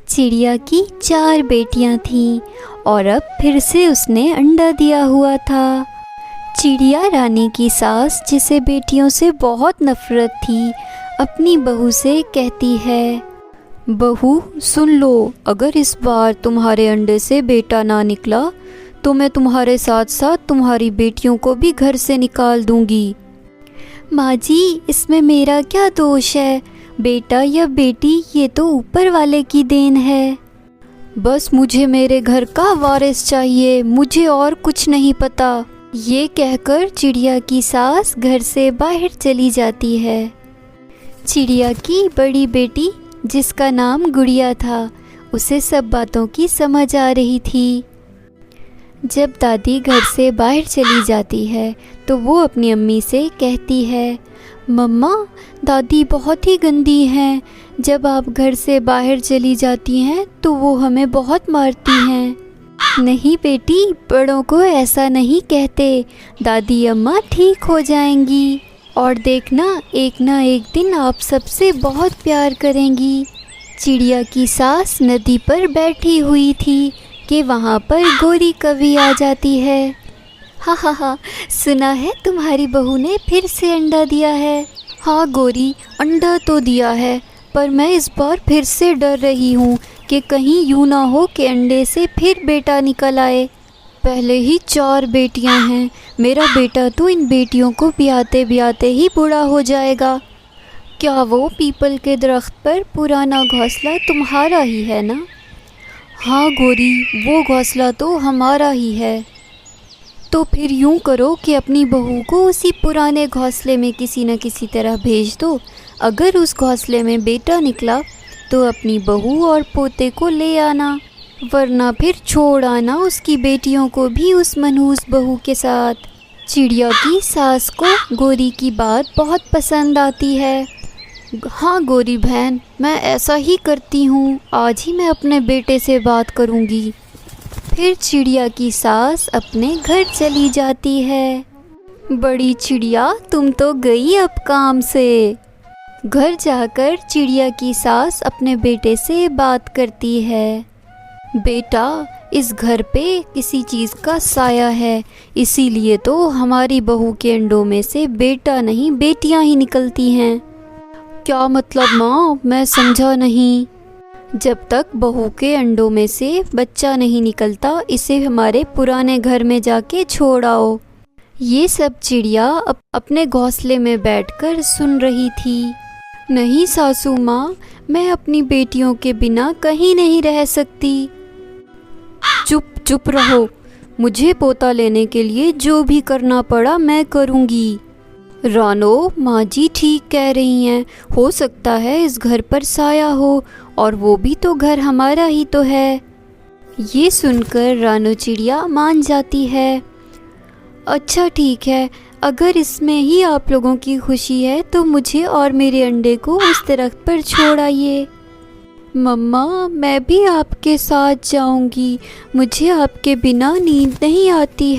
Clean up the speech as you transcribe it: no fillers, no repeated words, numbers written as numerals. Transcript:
चिड़िया की 4 बेटियां थीं और अब फिर से उसने अंडा दिया हुआ था। चिड़िया रानी की सास, जिसे बेटियों से बहुत नफरत थी, अपनी बहू से कहती है, बहू सुन लो, अगर इस बार तुम्हारे अंडे से बेटा ना निकला तो मैं तुम्हारे साथ साथ तुम्हारी बेटियों को भी घर से निकाल दूंगी। माँ जी, इसमें मेरा क्या दोष है? बेटा या बेटी ये तो ऊपर वाले की देन है। बस मुझे मेरे घर का वारिस चाहिए, मुझे और कुछ नहीं पता। ये कहकर चिड़िया की सास घर से बाहर चली जाती है। चिड़िया की बड़ी बेटी, जिसका नाम गुड़िया था, उसे सब बातों की समझ आ रही थी। जब दादी घर से बाहर चली जाती है तो वो अपनी अम्मी से कहती है, मम्मा, दादी बहुत ही गंदी हैं। जब आप घर से बाहर चली जाती हैं तो वो हमें बहुत मारती हैं। नहीं बेटी, बड़ों को ऐसा नहीं कहते। दादी अम्मा ठीक हो जाएंगी और देखना, एक ना एक दिन आप सबसे बहुत प्यार करेंगी। चिड़िया की सास नदी पर बैठी हुई थी कि वहाँ पर गोरी कवि आ जाती है। हा हा हा, सुना है तुम्हारी बहू ने फिर से अंडा दिया है। हाँ गोरी, अंडा तो दिया है, पर मैं इस बार फिर से डर रही हूँ कि कहीं यूँ ना हो कि अंडे से फिर बेटा निकल आए। पहले ही 4 बेटियाँ हैं, मेरा बेटा तो इन बेटियों को ब्याते ब्याते ही बूढ़ा हो जाएगा। क्या वो पीपल के दरख्त पर पुराना घोंसला तुम्हारा ही है ना? हाँ गोरी, वो घोंसला तो हमारा ही है। तो फिर यूँ करो कि अपनी बहू को उसी पुराने घोंसले में किसी न किसी तरह भेज दो। अगर उस घोंसले में बेटा निकला तो अपनी बहू और पोते को ले आना, वरना फिर छोड़ आना उसकी बेटियों को भी उस मनहूस बहू के साथ। चिड़िया की सास को गोरी की बात बहुत पसंद आती है। हाँ गोरी बहन, मैं ऐसा ही करती हूँ। आज ही मैं अपने बेटे से बात करूँगी। फिर चिड़िया की सास अपने घर चली जाती है। बड़ी चिड़िया, तुम तो गई अब काम से। घर जाकर चिड़िया की सास अपने बेटे से बात करती है। बेटा, इस घर पे किसी चीज़ का साया है, इसीलिए तो हमारी बहू के अंडों में से बेटा नहीं बेटियां ही निकलती हैं। क्या मतलब माँ? मैं समझा नहीं। जब तक बहू के अंडों में से बच्चा नहीं निकलता, इसे हमारे पुराने घर में जाके छोड़ आओ। ये सब चिड़िया अपने घोंसले में बैठकर सुन रही थी। नहीं सासू माँ, मैं अपनी बेटियों के बिना कहीं नहीं रह सकती। चुप चुप रहो। मुझे पोता लेने के लिए जो भी करना पड़ा मैं करूँगी। रानो, माँ जी ठीक कह रही हैं। हो सकता है इस घर पर साया हो, और वो भी तो घर हमारा ही तो है। ये सुनकर रानो चिड़िया मान जाती है। अच्छा ठीक है, अगर इसमें ही आप लोगों की खुशी है तो मुझे और मेरे अंडे को उस दरख्त पर छोड़ आइए। मम्मा, मैं भी आपके साथ जाऊंगी। मुझे आपके बिना नींद नहीं आती है।